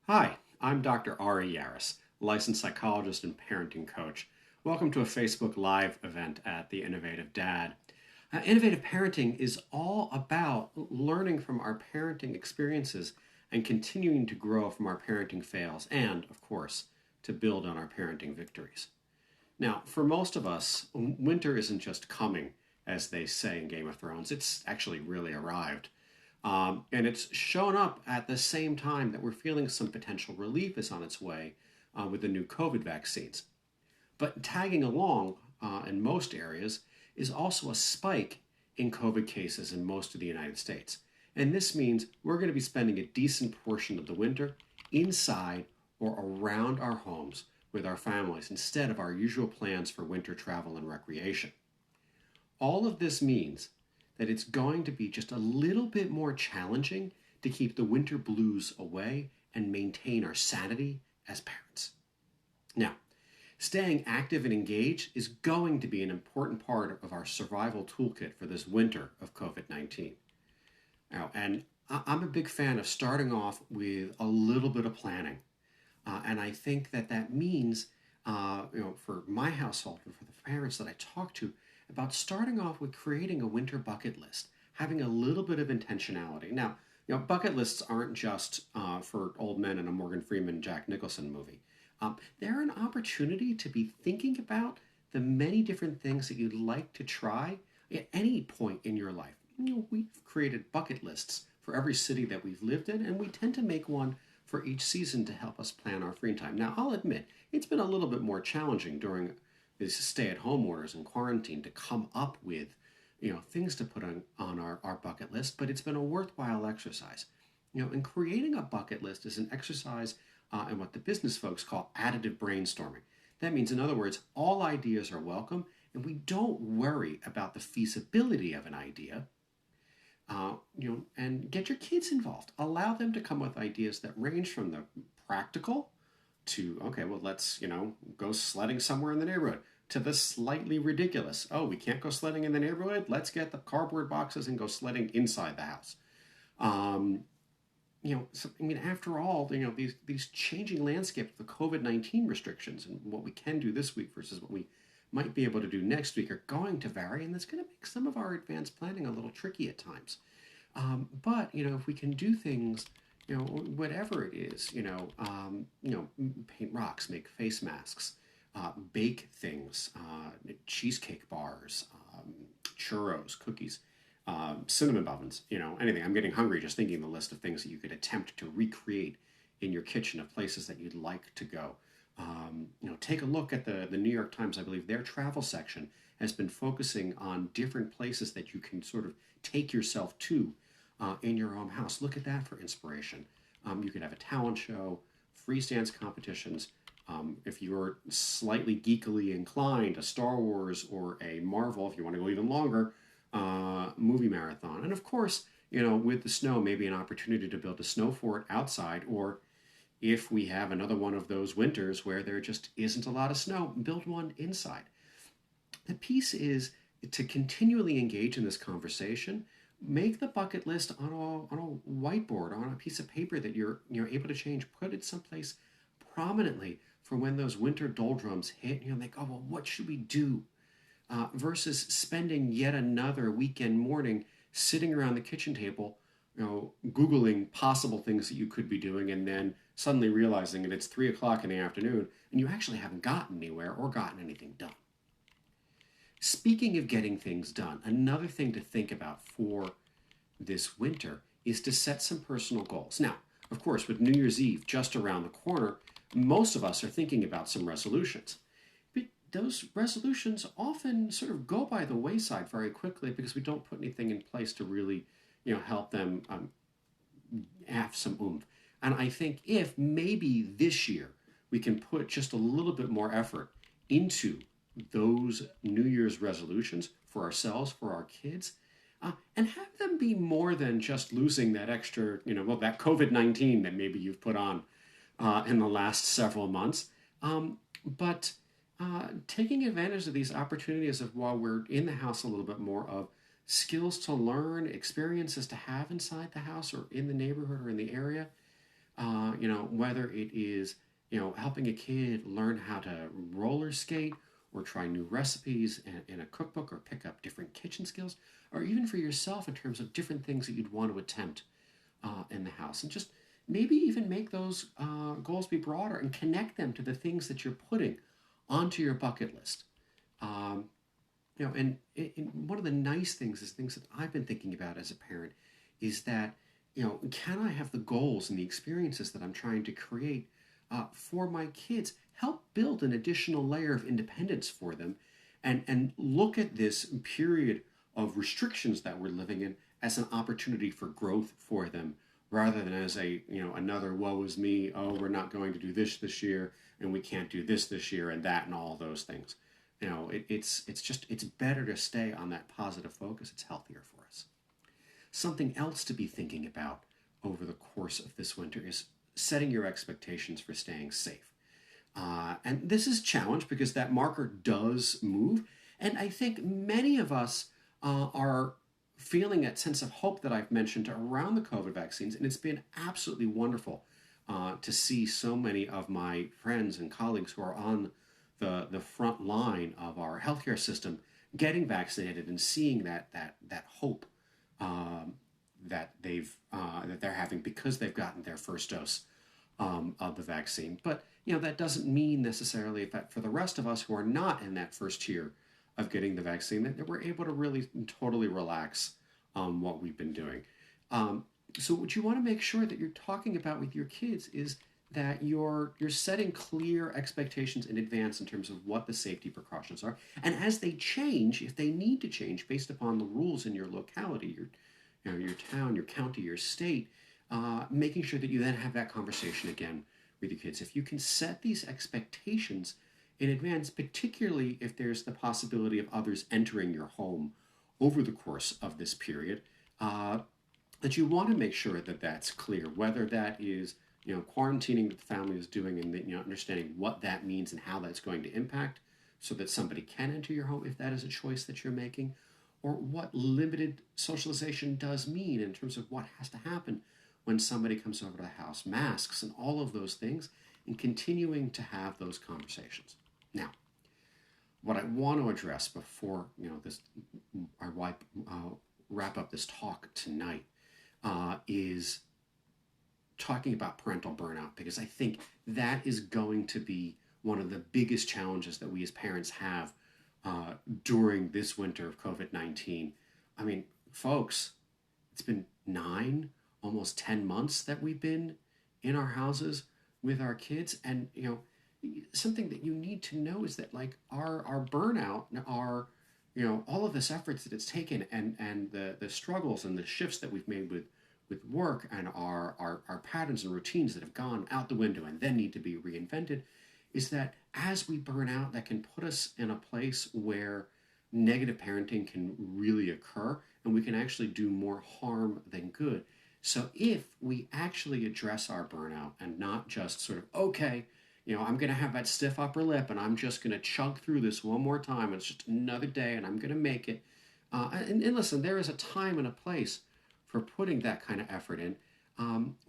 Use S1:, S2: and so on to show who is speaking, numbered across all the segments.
S1: Hi, I'm Dr. Ari Yares, licensed psychologist and parenting coach. Welcome to a Facebook Live event at the Innovative Dad. Innovative parenting is all about learning from our parenting experiences and continuing to grow from our parenting fails and, of course, to build on our parenting victories. Now, for most of us, winter isn't just coming, as they say in Game of Thrones, it's actually really arrived. And it's shown up at the same time that we're feeling some potential relief is on its way with the new COVID vaccines. But tagging along in most areas is also a spike in COVID cases in most of the United States. And this means we're going to be spending a decent portion of the winter inside or around our homes with our families instead of our usual plans for winter travel and recreation. All of this means that it's going to be just a little bit more challenging to keep the winter blues away and maintain our sanity as parents. Now, staying active and engaged is going to be an important part of our survival toolkit for this winter of COVID-19. Now, and I'm a big fan of starting off with a little bit of planning. And I think that means, for my household and for the parents that I talk to, about starting off with creating a winter bucket list, having a little bit of intentionality. Now, bucket lists aren't just for old men in a Morgan Freeman, Jack Nicholson movie. They're an opportunity to be thinking about the many different things that you'd like to try at any point in your life. We've created bucket lists for every city that we've lived in, and we tend to make one for each season to help us plan our free time. Now, I'll admit, it's been a little bit more challenging during these stay-at-home orders and quarantine to come up with, things to put on our bucket list, but it's been a worthwhile exercise. And creating a bucket list is an exercise in what the business folks call additive brainstorming. That means, in other words, all ideas are welcome, and we don't worry about the feasibility of an idea. And get your kids involved. Allow them to come with ideas that range from the practical to, okay, well, let's, go sledding somewhere in the neighborhood, to the slightly ridiculous. Oh, we can't go sledding in the neighborhood? Let's get the cardboard boxes and go sledding inside the house. After all, these changing landscapes, the COVID-19 restrictions and what we can do this week versus what we might be able to do next week are going to vary, and that's going to make some of our advanced planning a little tricky at times. But if we can do things, whatever it is, paint rocks, make face masks, bake things, cheesecake bars, churros, cookies, cinnamon ovens, anything. I'm getting hungry just thinking the list of things that you could attempt to recreate in your kitchen of places that you'd like to go. Take a look at the New York Times. I believe their travel section has been focusing on different places that you can sort of take yourself to in your own house. Look at that for inspiration. You could have a talent show, freestance competitions. If you're slightly geekily inclined, a Star Wars or a Marvel, if you want to go even longer, movie marathon. And of course, with the snow, maybe an opportunity to build a snow fort outside, or if we have another one of those winters where there just isn't a lot of snow, build one inside. The piece is to continually engage in this conversation. Make the bucket list on a whiteboard, on a piece of paper that you're able to change. Put it someplace prominently for when those winter doldrums hit. And they go, well, what should we do? Versus spending yet another weekend morning sitting around the kitchen table, Googling possible things that you could be doing, and then suddenly realizing that it's 3 o'clock in the afternoon and you actually haven't gotten anywhere or gotten anything done. Speaking of getting things done, another thing to think about for this winter is to set some personal goals. Now, of course, with New Year's Eve just around the corner, most of us are thinking about some resolutions. But those resolutions often sort of go by the wayside very quickly because we don't put anything in place to really, help them have some oomph. And I think if maybe this year we can put just a little bit more effort into those New Year's resolutions for ourselves, for our kids, and have them be more than just losing that extra, that COVID-19 that maybe you've put on in the last several months. But taking advantage of these opportunities of while we're in the house a little bit more, of skills to learn, experiences to have inside the house or in the neighborhood or in the area, Whether it is, helping a kid learn how to roller skate or try new recipes in a cookbook or pick up different kitchen skills, or even for yourself in terms of different things that you'd want to attempt in the house. And just maybe even make those goals be broader and connect them to the things that you're putting onto your bucket list. Um, and one of the nice things is things that I've been thinking about as a parent is that, can I have the goals and the experiences that I'm trying to create for my kids help build an additional layer of independence for them and look at this period of restrictions that we're living in as an opportunity for growth for them rather than as another woe is me, oh, we're not going to do this year and we can't do this year and that and all those things. It's better to stay on that positive focus. It's healthier for us. Something else to be thinking about over the course of this winter is setting your expectations for staying safe. And this is a challenge because that marker does move. And I think many of us are feeling that sense of hope that I've mentioned around the COVID vaccines. And it's been absolutely wonderful to see so many of my friends and colleagues who are on the front line of our healthcare system getting vaccinated and seeing that hope that they're having because they've gotten their first dose of the vaccine. But that doesn't mean necessarily that for the rest of us who are not in that first tier of getting the vaccine that we're able to really totally relax what we've been doing. So what you want to make sure that you're talking about with your kids is that you're setting clear expectations in advance in terms of what the safety precautions are. And as they change, if they need to change based upon the rules in your locality, your town, your county, your state, making sure that you then have that conversation again with your kids. If you can set these expectations in advance, particularly if there's the possibility of others entering your home over the course of this period, that you want to make sure that that's clear, whether that is quarantining that the family is doing and understanding what that means and how that's going to impact so that somebody can enter your home if that is a choice that you're making, or what limited socialization does mean in terms of what has to happen when somebody comes over to the house, masks and all of those things, and continuing to have those conversations. Now, what I want to address before I wrap up this talk tonight is talking about parental burnout, because I think that is going to be one of the biggest challenges that we as parents have during this winter of COVID-19. I mean, folks, it's been 9, almost 10 months that we've been in our houses with our kids. And, something that you need to know is that like our burnout, our, all of this efforts that it's taken and the struggles and the shifts that we've made with work and our patterns and routines that have gone out the window and then need to be reinvented, is that as we burn out, that can put us in a place where negative parenting can really occur and we can actually do more harm than good. So if we actually address our burnout and not just sort of, okay, I'm going to have that stiff upper lip and I'm just going to chug through this one more time. It's just another day and I'm going to make it. And listen, there is a time and a place for putting that kind of effort in.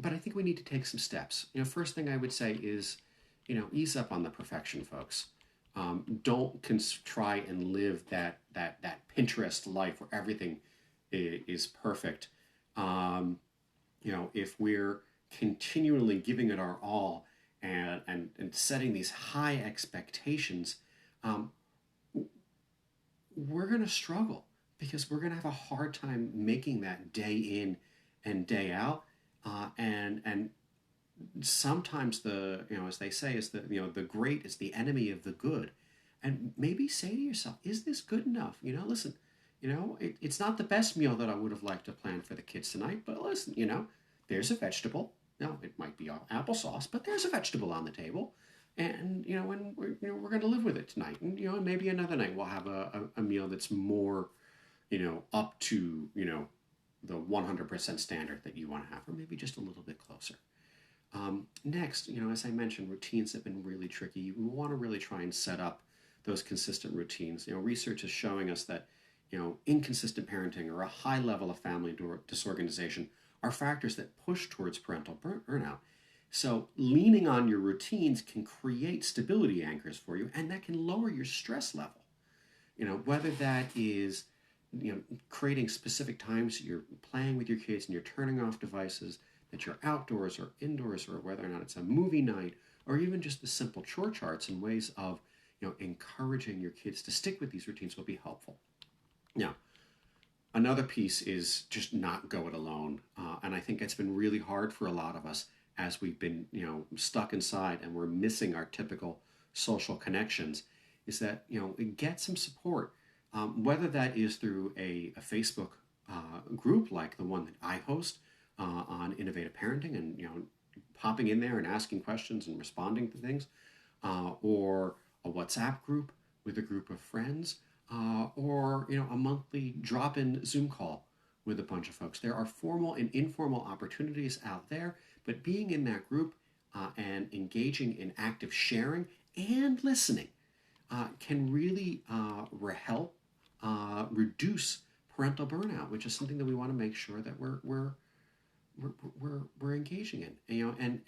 S1: But I think we need to take some steps. First thing I would say is, ease up on the perfection, folks. Don't try and live that Pinterest life where everything is perfect. If we're continually giving it our all and setting these high expectations, we're going to struggle because we're going to have a hard time making that day in and day out. And sometimes as they say, is the great is the enemy of the good. And maybe say to yourself, is this good enough? Listen, it's not the best meal that I would have liked to plan for the kids tonight, but listen, there's a vegetable. Now, it might be applesauce, but there's a vegetable on the table. And, and we're going to live with it tonight. And, maybe another night we'll have a meal that's more, up to, the 100% standard that you want to have, or maybe just a little bit closer. Next, as I mentioned, routines have been really tricky. You want to really try and set up those consistent routines. Research is showing us that, inconsistent parenting or a high level of family disorganization are factors that push towards parental burnout. So leaning on your routines can create stability anchors for you, and that can lower your stress level. Whether that is, creating specific times you're playing with your kids and you're turning off devices, that you're outdoors or indoors, or whether or not it's a movie night, or even just the simple chore charts and ways of, encouraging your kids to stick with these routines will be helpful. Now, another piece is just not go it alone. And I think it's been really hard for a lot of us as we've been, stuck inside and we're missing our typical social connections, is that, get some support. Whether that is through a Facebook group like the one that I host on innovative parenting, and, popping in there and asking questions and responding to things, or a WhatsApp group with a group of friends, or a monthly drop-in Zoom call with a bunch of folks. There are formal and informal opportunities out there, but being in that group and engaging in active sharing and listening can really help reduce parental burnout, which is something that we want to make sure that we're engaging in.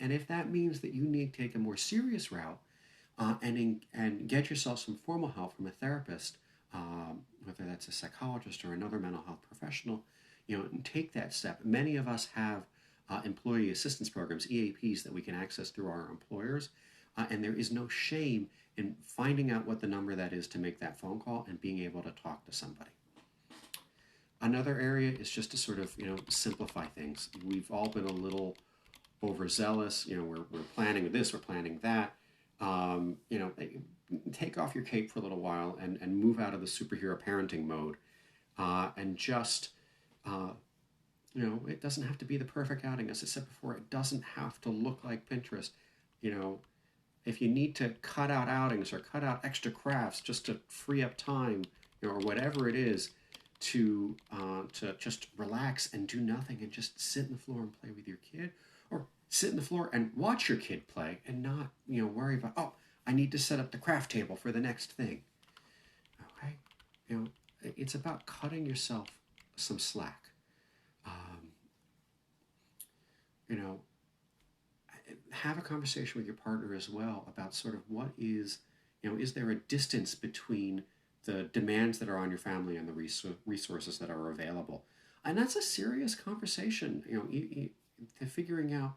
S1: And if that means that you need to take a more serious route and get yourself some formal help from a therapist, whether that's a psychologist or another mental health professional, and take that step. Many of us have employee assistance programs, EAPs, that we can access through our employers, and there is no shame in finding out what the number that is to make that phone call and being able to talk to somebody. Another area is just to sort of, simplify things. We've all been a little overzealous. We're planning this, we're planning that. Take off your cape for a little while and move out of the superhero parenting mode, and just, it doesn't have to be the perfect outing. As I said before, it doesn't have to look like Pinterest. If you need to cut out outings or cut out extra crafts just to free up time, or whatever it is, to just relax and do nothing and just sit in the floor and play with your kid, or sit in the floor and watch your kid play and not, worry about, oh, I need to set up the craft table for the next thing. Okay? It's about cutting yourself some slack. Have a conversation with your partner as well about sort of what is there a distance between the demands that are on your family and the resources that are available? And that's a serious conversation, figuring out,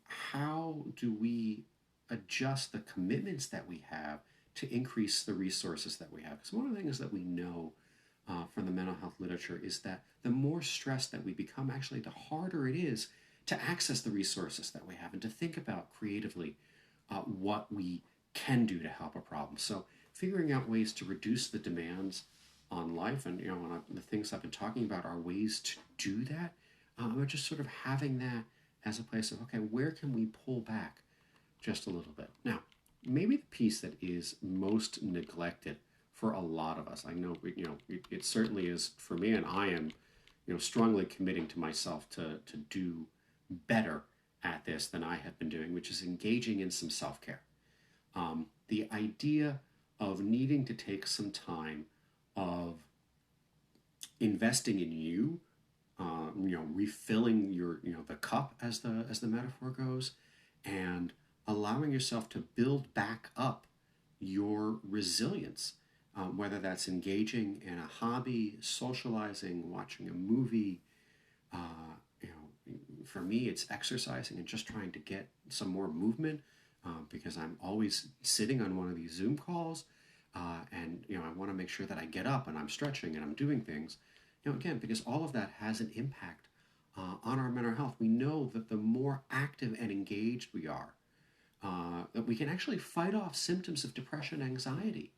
S1: how do we adjust the commitments that we have to increase the resources that we have? Because one of the things that we know from the mental health literature is that the more stressed that we become, actually, the harder it is to access the resources that we have and to think about creatively what we can do to help a problem. So figuring out ways to reduce the demands on life, and the things I've been talking about are ways to do that. But just sort of having that as a place of, okay, where can we pull back just a little bit? Now, maybe the piece that is most neglected for a lot of us, I know, it certainly is for me, and I am, strongly committing to myself to do better at this than I have been doing, which is engaging in some self-care. The idea of needing to take some time of investing in you, refilling your, the cup, as the metaphor goes, and allowing yourself to build back up your resilience, whether that's engaging in a hobby, socializing, watching a movie. For me, it's exercising and just trying to get some more movement, because I'm always sitting on one of these Zoom calls, and I want to make sure that I get up and I'm stretching and I'm doing things. Again, because all of that has an impact on our mental health. We know that the more active and engaged we are, that we can actually fight off symptoms of depression, anxiety.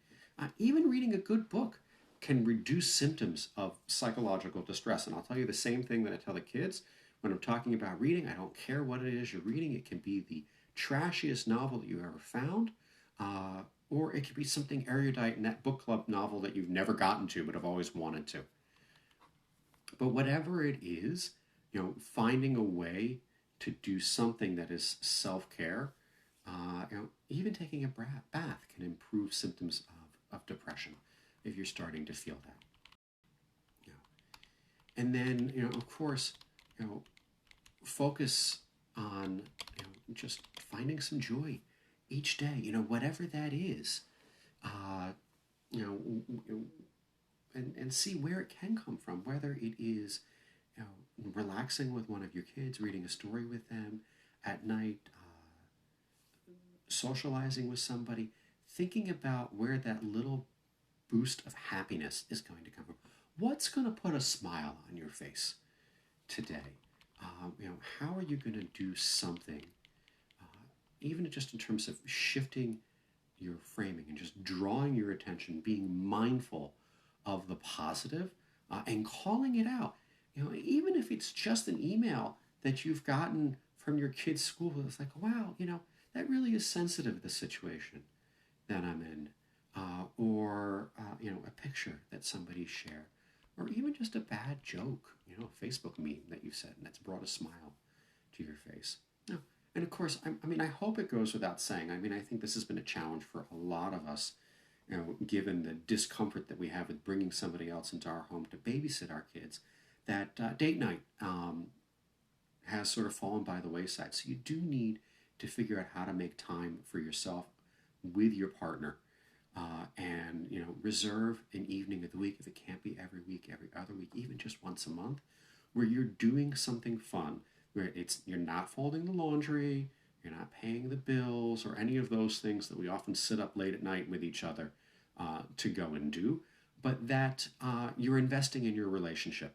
S1: Even reading a good book can reduce symptoms of psychological distress. And I'll tell you the same thing that I tell the kids when I'm talking about reading. I don't care what it is you're reading. It can be the trashiest novel that you've ever found, or it could be something erudite in that book club novel that you've never gotten to but have always wanted to. But whatever it is, finding a way to do something that is self-care, even taking a bath can improve symptoms of depression if you're starting to feel that. And then, of course, focus on just finding some joy each day, whatever that is, uh, you know, and see where it can come from, whether it is, relaxing with one of your kids, reading a story with them at night, socializing with somebody, thinking about where that little boost of happiness is going to come from. What's going to put a smile on your face today? How are you going to do something, even just in terms of shifting your framing and just drawing your attention, being mindful of the positive, and calling it out. Even if it's just an email that you've gotten from your kid's school, it's like, wow, that really is sensitive to the situation that I'm in, or a picture that somebody shared, or even just a bad joke, a Facebook meme that you said and that's brought a smile to your face. And of course, I hope it goes without saying. I think this has been a challenge for a lot of us, given the discomfort that we have with bringing somebody else into our home to babysit our kids, that date night has sort of fallen by the wayside. So you do need to figure out how to make time for yourself with your partner, and reserve an evening of the week, if it can't be every week, every other week, even just once a month, where you're doing something fun, where you're not folding the laundry, you're not paying the bills, or any of those things that we often sit up late at night with each other to go and do, but that you're investing in your relationship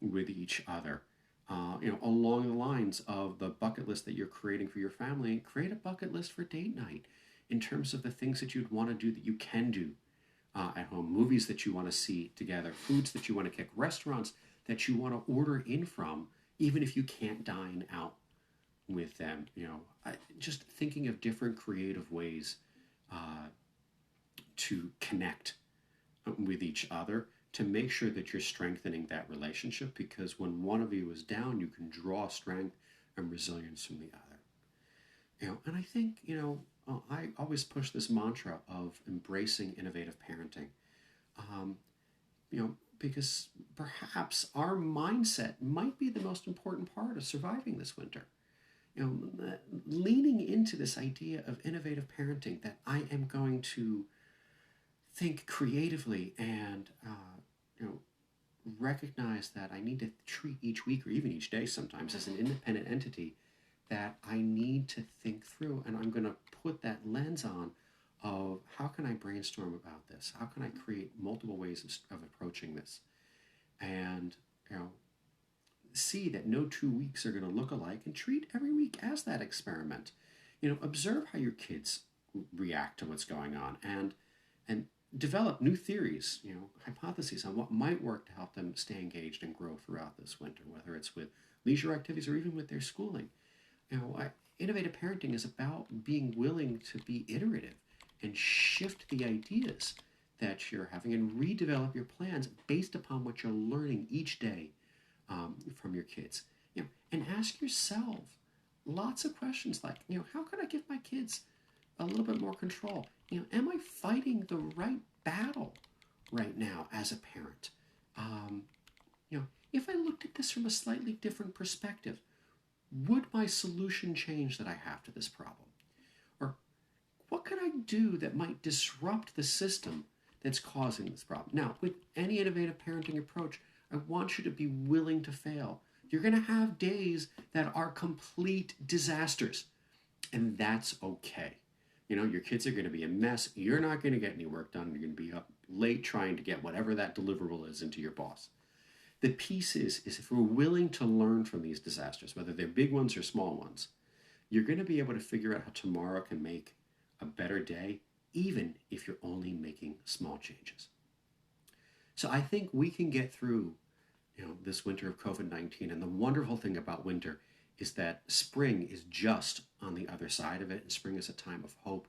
S1: with each other. Along the lines of the bucket list that you're creating for your family, create a bucket list for date night in terms of the things that you'd want to do that you can do at home, movies that you want to see together, foods that you want to cook, restaurants that you want to order in from, even if you can't dine out with them. Just thinking of different creative ways to connect with each other, to make sure that you're strengthening that relationship, because when one of you is down, you can draw strength and resilience from the other. And I think, I always push this mantra of embracing innovative parenting, because perhaps our mindset might be the most important part of surviving this winter. Leaning into this idea of innovative parenting, that I am going to think creatively and, recognize that I need to treat each week or even each day sometimes as an independent entity that I need to think through, and I'm going to put that lens on of how can I brainstorm about this? How can I create multiple ways of approaching this? And, see that no 2 weeks are going to look alike, and treat every week as that experiment. Observe how your kids react to what's going on, and develop new theories, hypotheses on what might work to help them stay engaged and grow throughout this winter, whether it's with leisure activities or even with their schooling. Innovative parenting is about being willing to be iterative and shift the ideas that you're having and redevelop your plans based upon what you're learning each day from your kids. And ask yourself lots of questions like, how can I give my kids a little bit more control? Am I fighting the right battle right now as a parent? If I looked at this from a slightly different perspective, would my solution change that I have to this problem? Or what could I do that might disrupt the system that's causing this problem? Now, with any innovative parenting approach, I want you to be willing to fail. You're going to have days that are complete disasters, and that's okay. Your kids are going to be a mess. You're not going to get any work done. You're going to be up late trying to get whatever that deliverable is into your boss. The piece is if we're willing to learn from these disasters, whether they're big ones or small ones, you're going to be able to figure out how tomorrow can make a better day, even if you're only making small changes. So I think we can get through, this winter of COVID-19. And the wonderful thing about winter is that spring is just on the other side of it. And spring is a time of hope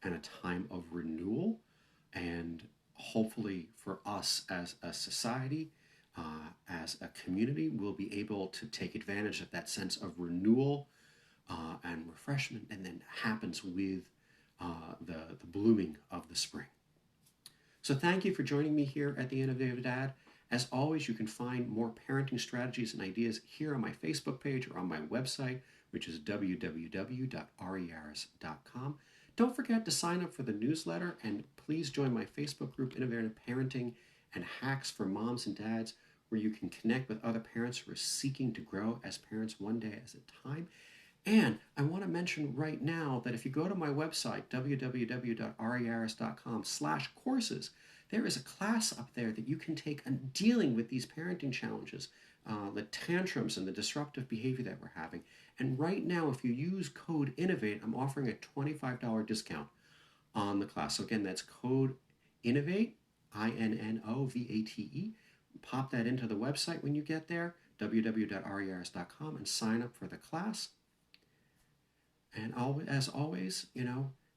S1: and a time of renewal. And hopefully for us as a society, as a community, we'll be able to take advantage of that sense of renewal and refreshment, and then happens with the blooming of the spring. So thank you for joining me here at The Innovative Dad. As always, you can find more parenting strategies and ideas here on my Facebook page or on my website, which is www.ariyares.com. Don't forget to sign up for the newsletter, and please join my Facebook group, Innovative Parenting and Hacks for Moms and Dads, where you can connect with other parents who are seeking to grow as parents one day at a time. And I want to mention right now that if you go to my website, www.ariyares.com/courses, there is a class up there that you can take on dealing with these parenting challenges, the tantrums and the disruptive behavior that we're having. And right now, if you use code INNOVATE, I'm offering a $25 discount on the class. So again, that's code INNOVATE, INNOVATE. Pop that into the website when you get there, www.ariyares.com, and sign up for the class. And as always,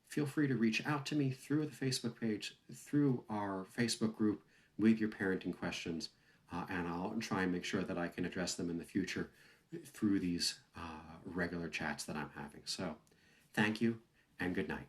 S1: feel free to reach out to me through the Facebook page, through our Facebook group with your parenting questions, and I'll try and make sure that I can address them in the future through these regular chats that I'm having. So thank you and good night.